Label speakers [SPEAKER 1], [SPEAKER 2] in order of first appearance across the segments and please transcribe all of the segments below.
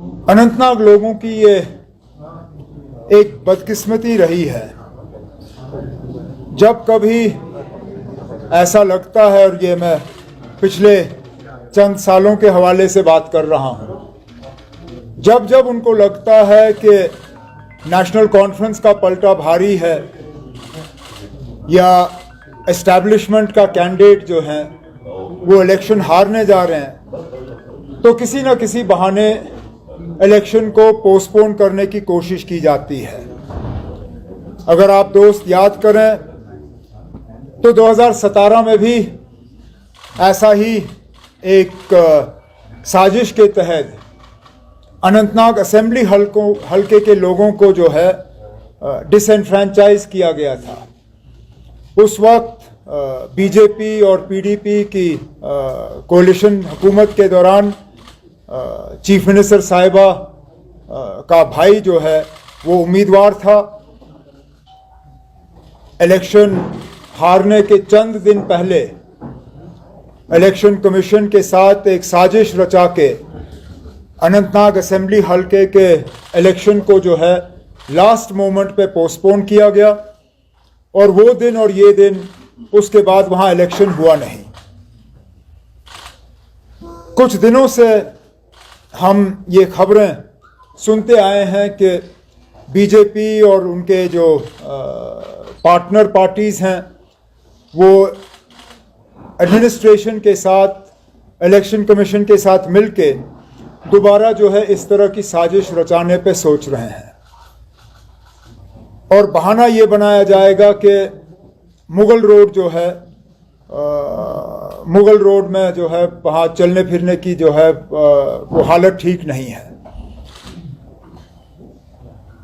[SPEAKER 1] अनंतनाग लोगों की ये एक बदकिस्मती रही है। जब कभी ऐसा लगता है, और ये मैं पिछले चंद सालों के हवाले से बात कर रहा हूँ, जब जब उनको लगता है कि नेशनल कॉन्फ्रेंस का पलटा भारी है या एस्टैब्लिशमेंट का कैंडिडेट जो है वो इलेक्शन हारने जा रहे हैं, तो किसी न किसी बहाने इलेक्शन को पोस्टपोन करने की कोशिश की जाती है। अगर आप दोस्त याद करें तो 2017 में भी ऐसा ही एक साजिश के तहत अनंतनाग असेंबली हलके के लोगों को जो है डिसएनफ्रेंचाइज किया गया था। उस वक्त बीजेपी और पीडीपी की कोalition हुकूमत के दौरान चीफ मिनिस्टर साहिबा का भाई जो है वो उम्मीदवार था। इलेक्शन हारने के चंद दिन पहले इलेक्शन कमीशन के साथ एक साजिश रचा के अनंतनाग असेंबली हलके के इलेक्शन को जो है लास्ट मोमेंट पे पोस्टपोन किया गया, और वो दिन और ये दिन उसके बाद वहाँ इलेक्शन हुआ नहीं। कुछ दिनों से हम ये खबरें सुनते आए हैं कि बीजेपी और उनके जो पार्टनर पार्टीज़ हैं वो एडमिनिस्ट्रेशन के साथ, इलेक्शन कमीशन के साथ मिलके दोबारा जो है इस तरह की साजिश रचाने पे सोच रहे हैं, और बहाना ये बनाया जाएगा कि मुगल रोड जो है, मुगल रोड में जो है वहाँ चलने फिरने की जो है वो हालत ठीक नहीं है।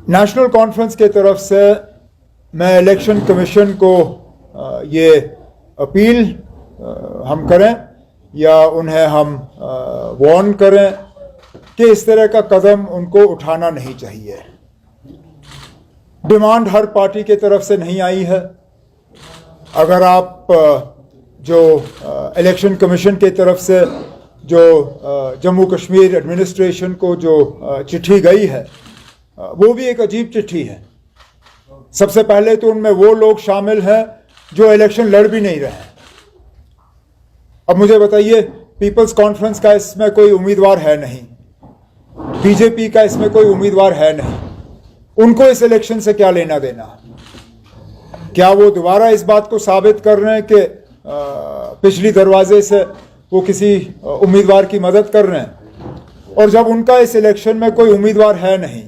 [SPEAKER 1] नेशनल कॉन्फ्रेंस के तरफ से मैं इलेक्शन कमीशन को ये अपील हम करें या उन्हें हम वार्न करें कि इस तरह का कदम उनको उठाना नहीं चाहिए। डिमांड हर पार्टी के तरफ से नहीं आई है। अगर आप जो इलेक्शन कमीशन के तरफ से जो जम्मू कश्मीर एडमिनिस्ट्रेशन को जो चिट्ठी गई है वो भी एक अजीब चिट्ठी है। सबसे पहले तो उनमें वो लोग शामिल हैं जो इलेक्शन लड़ भी नहीं रहे हैं। अब मुझे बताइए, पीपल्स कॉन्फ्रेंस का इसमें कोई उम्मीदवार है नहीं, बीजेपी का इसमें कोई उम्मीदवार है नहीं, उनको इस इलेक्शन से क्या लेना देना? क्या वो दोबारा इस बात को साबित कर रहे हैं कि पिछली दरवाजे से वो किसी उम्मीदवार की मदद कर रहे हैं? और जब उनका इस इलेक्शन में कोई उम्मीदवार है नहीं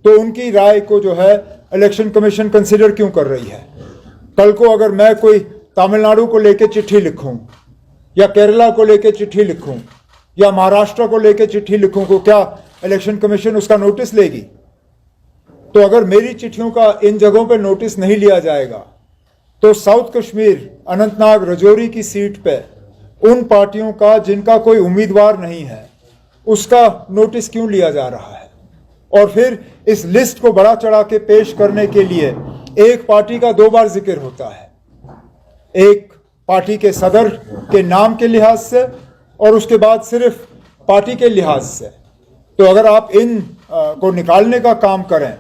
[SPEAKER 1] तो उनकी राय को जो है इलेक्शन कमीशन कंसिडर क्यों कर रही है? कल को अगर मैं कोई तमिलनाडु को लेके चिट्ठी लिखूं या केरला को लेके चिट्ठी लिखूं या महाराष्ट्र को लेके चिट्ठी लिखूं, तो क्या इलेक्शन कमीशन उसका नोटिस लेगी? तो अगर मेरी चिट्ठियों का इन जगहों पे नोटिस नहीं लिया जाएगा तो साउथ कश्मीर, अनंतनाग, रजौरी की सीट पे उन पार्टियों का जिनका कोई उम्मीदवार नहीं है उसका नोटिस क्यों लिया जा रहा है? और फिर इस लिस्ट को बड़ा चढ़ा के पेश करने के लिए एक पार्टी का दो बार जिक्र होता है, एक पार्टी के सदर के नाम के लिहाज से और उसके बाद सिर्फ पार्टी के लिहाज से। तो अगर आप इन को निकालने का काम करें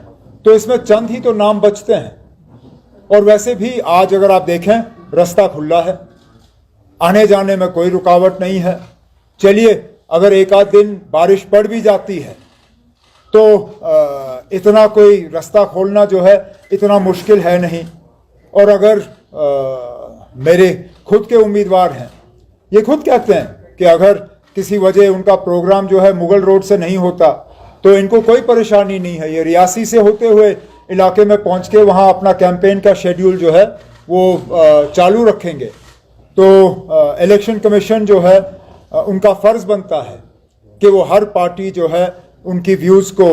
[SPEAKER 1] तो इसमें चंद ही तो नाम बचते हैं। और वैसे भी आज अगर आप देखें रास्ता खुला है, आने जाने में कोई रुकावट नहीं है। चलिए, अगर एक आध दिन बारिश पड़ भी जाती है तो इतना कोई रास्ता खोलना जो है इतना मुश्किल है नहीं। और अगर मेरे खुद के उम्मीदवार हैं, ये खुद कहते हैं कि अगर किसी वजह उनका प्रोग्राम जो है मुगल रोड से नहीं होता तो इनको कोई परेशानी नहीं है, ये रियासी से होते हुए इलाके में पहुंच के वहाँ अपना कैंपेन का शेड्यूल जो है वो चालू रखेंगे। तो इलेक्शन कमीशन जो है उनका फ़र्ज़ बनता है कि वो हर पार्टी जो है उनकी व्यूज़ को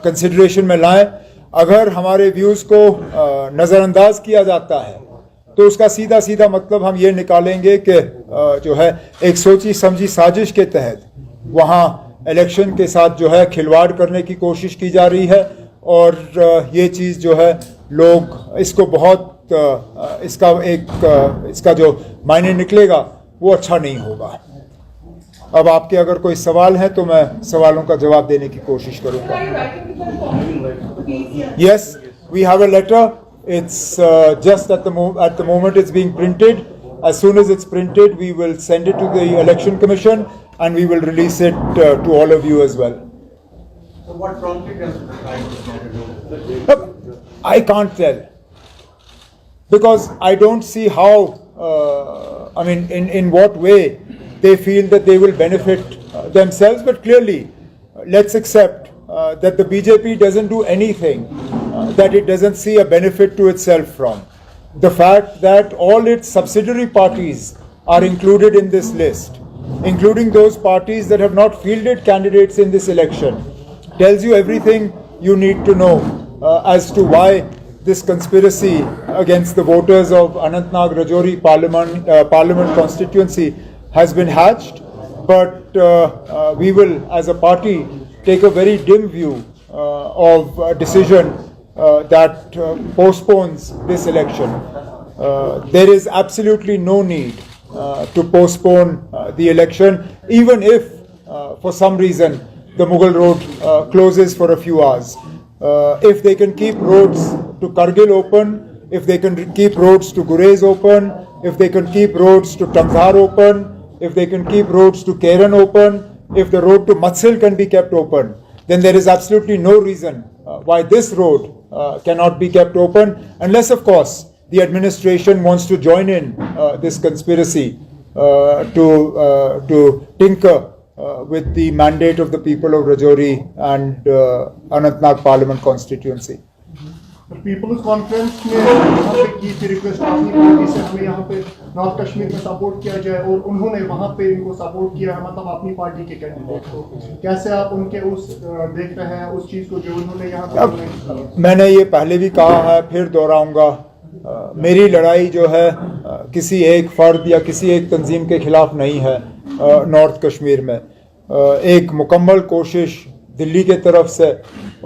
[SPEAKER 1] कंसिडरेशन में लाएं। अगर हमारे व्यूज़ को नज़रअंदाज किया जाता है तो उसका सीधा सीधा मतलब हम ये निकालेंगे कि जो है एक सोची समझी साजिश के तहत वहाँ इलेक्शन के साथ जो है खिलवाड़ करने की कोशिश की जा रही है। और ये चीज़ जो है लोग इसको बहुत इसका जो मायने निकलेगा वो अच्छा नहीं होगा। अब आपके अगर कोई सवाल हैं तो मैं सवालों का जवाब देने की कोशिश करूंगा. Yes, we have a letter. It's just at the moment it's being printed. As soon as it's printed, we will send it to the Election Commission and we will release it to all of you as well.
[SPEAKER 2] So what prompted us to try this?
[SPEAKER 1] I can't tell because I don't see how. In what way they feel that they will benefit themselves. But clearly, let's accept that the BJP doesn't do anything that it doesn't see a benefit to itself from. The fact that all its subsidiary parties are included in this list, including those parties that have not fielded candidates in this election, tells you everything you need to know as to why this conspiracy against the voters of Anantnag Rajouri Parliament constituency has been hatched. But we will, as a party, take a very dim view of a decision that postpones this election. There is absolutely no need to postpone the election, even if for some reason the Mughal Road closes for a few hours. If they can keep roads to Kargil open, if they can keep roads to Gurez open, if they can keep roads to Tanzhar open, if they can keep roads to Keran open, if the road to Matsil can be kept open, then there is absolutely no reason why this road cannot be kept open, unless of course the administration wants to join in this conspiracy to tinker with the mandate of the people of Rajouri and Anantnag Parliament constituency.
[SPEAKER 3] People's Conference में यहाँ पे की थी request अपनी party से हमें यहाँ पे नॉर्थ कश्मीर में सपोर्ट किया जाए और उन्होंने वहाँ पे इनको सपोर्ट किया है, मतलब अपनी पार्टी के कैंडिडेट को. कैसे आप उनके उस देख रहे हैं उस चीज़ को जो उन्होंने यहाँ पे.
[SPEAKER 1] मैंने ये पहले भी कहा है, फिर दोहराऊंगा, मेरी लड़ाई जो है किसी एक फर्द या किसी एक तंजीम के खिलाफ नहीं है. नॉर्थ कश्मीर में एक मुकम्मल कोशिश दिल्ली के तरफ से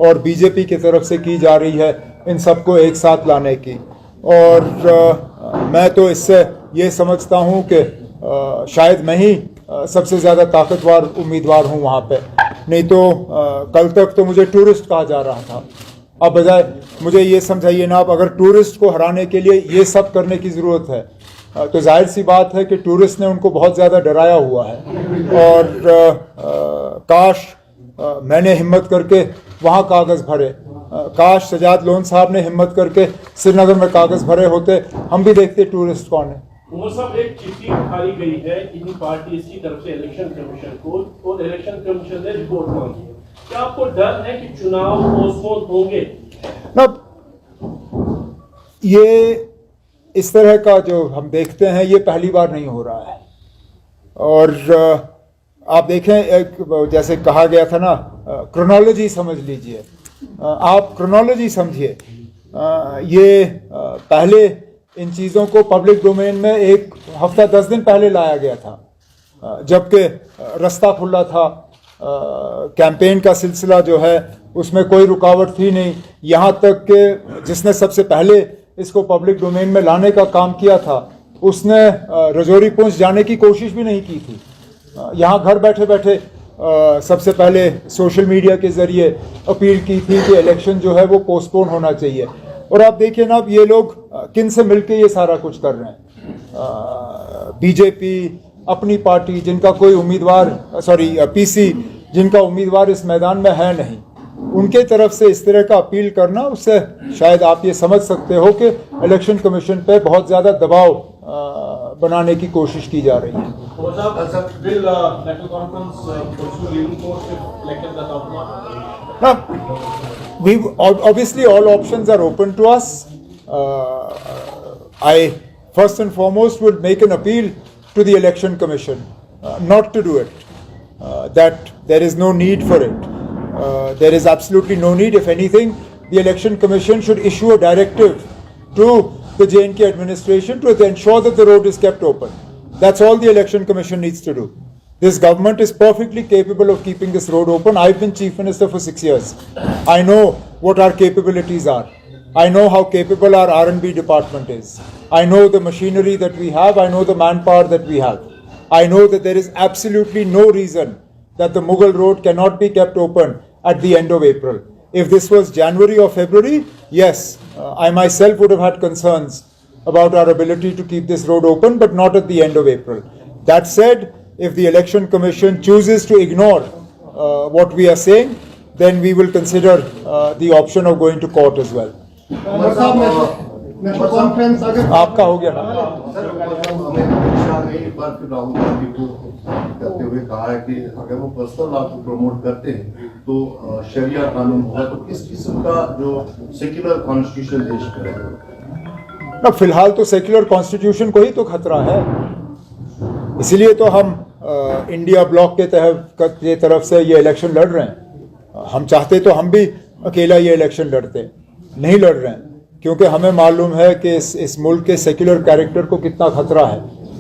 [SPEAKER 1] और बीजेपी की तरफ से की जा रही है इन सबको एक साथ लाने की. और मैं तो इससे ये समझता हूँ कि शायद मैं ही सबसे ज़्यादा ताकतवर उम्मीदवार हूँ वहाँ पे. नहीं तो कल तक तो मुझे टूरिस्ट कहा जा रहा था. अब बजाय मुझे ये समझाइए ना, आप अगर टूरिस्ट को हराने के लिए ये सब करने की ज़रूरत है तो जाहिर सी बात है कि टूरिस्ट ने उनको बहुत ज़्यादा डराया हुआ है. और काश मैंने हिम्मत करके वहाँ कागज़ भरे, काश सजाद लोन साहब ने हिम्मत करके श्रीनगर में कागज़ भरे होते, हम भी देखते टूरिस्ट कौन है.
[SPEAKER 4] उमर साहब, एक चिट्ठी लिखाई गई है इन पार्टीज की तरफ से इलेक्शन कमीशन को और इलेक्शन कमीशन ने रिपोर्ट मांगी है. क्या आपको डर है कि चुनाव पोस्टपोन होंगे?
[SPEAKER 1] ना, ये इस तरह का जो हम देखते हैं ये पहली बार नहीं हो रहा है. और आप देखें, जैसे कहा गया था ना, क्रोनोलॉजी समझ लीजिए, आप क्रोनोलॉजी समझिए. ये पहले इन चीज़ों को पब्लिक डोमेन में एक हफ्ता 10 दिन पहले लाया गया था, जबकि रास्ता खुला था. कैंपेन का सिलसिला जो है उसमें कोई रुकावट थी नहीं. यहाँ तक कि जिसने सबसे पहले इसको पब्लिक डोमेन में लाने का काम किया था उसने रजौरी पुंछ जाने की कोशिश भी नहीं की थी. यहाँ घर बैठे बैठे सबसे पहले सोशल मीडिया के ज़रिए अपील की थी कि इलेक्शन जो है वो पोस्टपोन होना चाहिए. और आप देखिए ना, अब ये लोग किन से मिलके ये सारा कुछ कर रहे हैं. बीजेपी अपनी पार्टी जिनका कोई उम्मीदवार, पीसी जिनका उम्मीदवार इस मैदान में है नहीं, उनके तरफ से इस तरह का अपील करना, उससे शायद आप ये समझ सकते हो कि इलेक्शन कमीशन पे बहुत ज़्यादा दबाव बनाने की कोशिश की जा रही है. Obviously all options are open to us. I first and foremost would make an appeal to the election commission not to do it, that there is no need for it. There is absolutely no need. If anything, the election commission should issue a directive to the J&K administration to ensure that the road is kept open. That's all the election commission needs to do. This government is perfectly capable of keeping this road open. I've been chief minister for 6 years. I know what our capabilities are. I know how capable our R&B department is. I know the machinery that we have. I know the manpower that we have. I know that there is absolutely no reason that the Mughal Road cannot be kept open at the end of April. If this was January or February, yes, I myself would have had concerns about our ability to keep this road open, but not at the end of April. That said, if the Election Commission chooses to ignore what we are saying, then we will consider the option of going to court as well.
[SPEAKER 3] National conference अगर
[SPEAKER 1] आपका हो गया ना?
[SPEAKER 5] अमित शाह ने एक बार फिर राहुल गांधी को करते हुए कहा है कि अगर वो पर्सनल लॉ को प्रमोट करते हैं तो शरिया कानून होगा, तो किस किस्म का जो सेक्युलर कॉन्स्टिट्यूशन देश में रहेगा?
[SPEAKER 1] ना, फिलहाल तो सेक्युलर कॉन्स्टिट्यूशन को ही तो खतरा है, इसीलिए तो हम इंडिया ब्लॉक के तरफ से ये इलेक्शन लड़ रहे हैं। हम चाहते तो हम भी अकेला ये इलेक्शन लड़ते, नहीं लड़ रहे हैं, क्योंकि हमें मालूम है कि इस मुल्क के सेक्युलर कैरेक्टर को कितना खतरा है,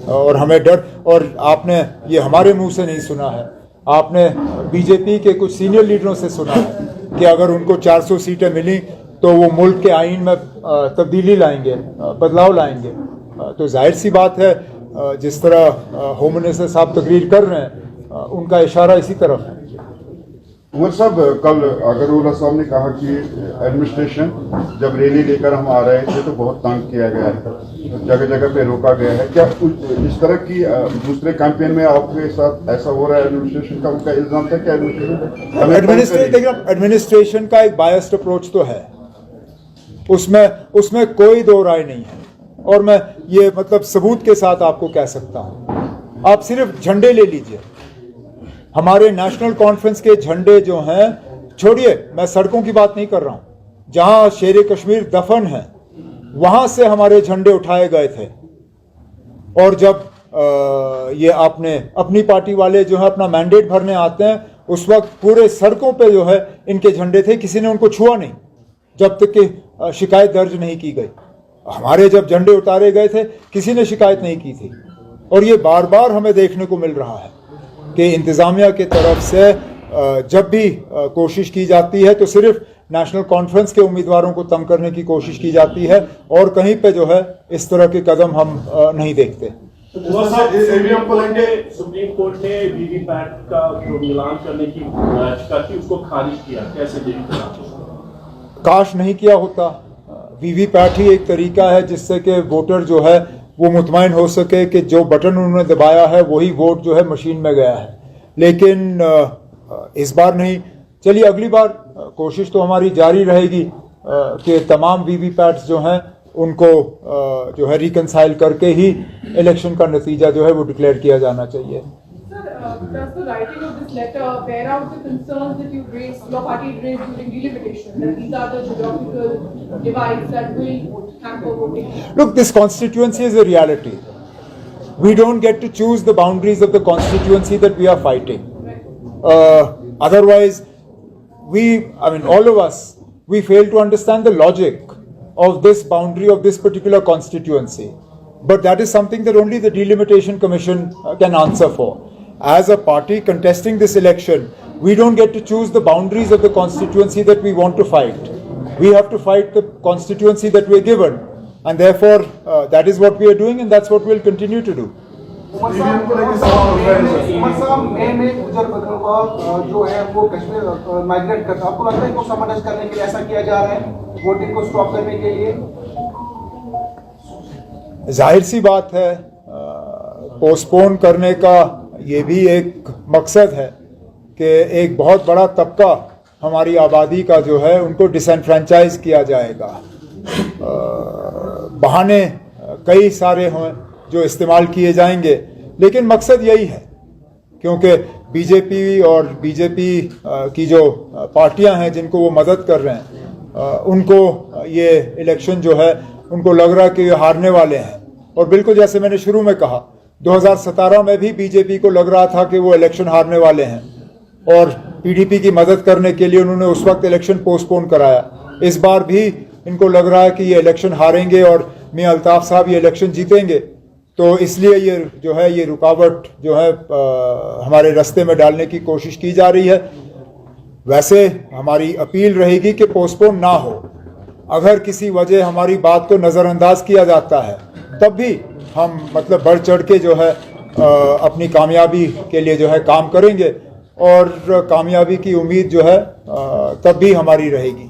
[SPEAKER 1] और हमें डर, और आपने ये हमारे मुंह से नहीं सुना है, आपने बीजेपी के कुछ सीनियर लीडरों से सुना है कि अगर उनको 400 सीटें मिली तो वो मुल्क के आइन में तब्दीली लाएंगे, बदलाव लाएंगे। तो जाहिर सी बात है, जिस तरह होम मिनिस्टर साहब तकरीर कर रहे हैं, उनका इशारा इसी तरफ है।
[SPEAKER 6] उमर साहब, कल अगरवाला साहब ने कहा कि एडमिनिस्ट्रेशन जब रैली लेकर हम आ रहे थे तो बहुत तंग किया गया है, जगह जगह पे रोका गया है। क्या इस तरह की दूसरे कैंपेन में आपके साथ ऐसा हो रहा है? एडमिनिस्ट्रेशन का उनका इल्जाम था कि
[SPEAKER 1] एडमिनिस्ट्रेशन का एक बायस्ड अप्रोच तो है, उसमें कोई दो राय नहीं है, और मैं ये मतलब सबूत के साथ आपको कह सकता हूँ। आप सिर्फ झंडे ले लीजिए, हमारे नेशनल कॉन्फ्रेंस के झंडे जो हैं, छोड़िए, मैं सड़कों की बात नहीं कर रहा हूं, जहां शेर कश्मीर दफन है वहां से हमारे झंडे उठाए गए थे। और जब ये आपने अपनी पार्टी वाले जो है अपना मैंडेट भरने आते हैं, उस वक्त पूरे सड़कों पे जो है इनके झंडे थे, किसी ने उनको छुआ नहीं जब तक कि शिकायत दर्ज नहीं की गई। हमारे जब झंडे उतारे गए थे, किसी ने शिकायत नहीं की थी। और ये बार बार हमें देखने को मिल रहा है कि इंतज़ामिया की तरफ से जब भी कोशिश की जाती है तो सिर्फ नेशनल कॉन्फ्रेंस के उम्मीदवारों को तंग करने की कोशिश की जाती है, और कहीं पे जो है इस तरह के कदम हम नहीं देखते।
[SPEAKER 4] सुप्रीम कोर्ट ने वीवीपैट का जो मिलान करने की याचिका थी उसको खारिज किया, कैसे देखते?
[SPEAKER 1] काश नहीं किया होता। वीवीपैट ही एक तरीका है जिससे कि वोटर जो है वो मुतमईन हो सके कि जो बटन उन्होंने दबाया है वही वोट जो है मशीन में गया है। लेकिन इस बार नहीं, चलिए अगली बार कोशिश तो हमारी जारी रहेगी कि तमाम वीवीपैट्स जो हैं उनको जो है रिकंसाइल करके ही इलेक्शन का नतीजा जो है वो डिक्लेयर किया जाना चाहिए।
[SPEAKER 7] Does the writing of this letter bear out the concerns that you raised, your party raised during delimitation, that these are the geographical divides that will hamper voting?
[SPEAKER 1] Look, this constituency is a reality. We don't get to choose the boundaries of the constituency that we are fighting. Otherwise, all of us, we fail to understand the logic of this boundary of this particular constituency. But that is something that only the Delimitation Commission can answer for. As a party contesting this election, we don't get to choose the boundaries of the constituency that we want to fight. We have to fight the constituency that we are given, and therefore that is what we are doing, and that's what we'll continue to do.
[SPEAKER 2] Umar साहब में गुजर बकरवा जो है वो Kashmir migrate करता है, आपको लगता है कि समझ करने के लिए ऐसा किया जा रहा है, वोटिंग को स्टॉप करने के लिए?
[SPEAKER 1] जाहिर सी बात है, पोस्टपोन करने का ये भी एक मकसद है कि एक बहुत बड़ा तबका हमारी आबादी का जो है उनको डिसएनफ्रेंचाइज किया जाएगा। बहाने कई सारे हैं जो इस्तेमाल किए जाएंगे, लेकिन मकसद यही है, क्योंकि बीजेपी और बीजेपी की जो पार्टियां हैं जिनको वो मदद कर रहे हैं, उनको ये इलेक्शन जो है उनको लग रहा है कि ये हारने वाले हैं। और बिल्कुल जैसे मैंने शुरू में कहा, 2017 में भी बीजेपी को लग रहा था कि वो इलेक्शन हारने वाले हैं, और पीडीपी की मदद करने के लिए उन्होंने उस वक्त इलेक्शन पोस्टपोन कराया। इस बार भी इनको लग रहा है कि ये इलेक्शन हारेंगे और मियां अल्ताफ साहब ये इलेक्शन जीतेंगे, तो इसलिए ये जो है ये रुकावट जो है हमारे रास्ते में डालने की कोशिश की जा रही है। वैसे हमारी अपील रहेगी कि पोस्टपोन ना हो। अगर किसी वजह हमारी बात को नज़रअंदाज किया जाता है तब भी हम बढ़ चढ़ के जो है अपनी कामयाबी के लिए जो है काम करेंगे और कामयाबी की उम्मीद जो है तब भी हमारी रहेगी।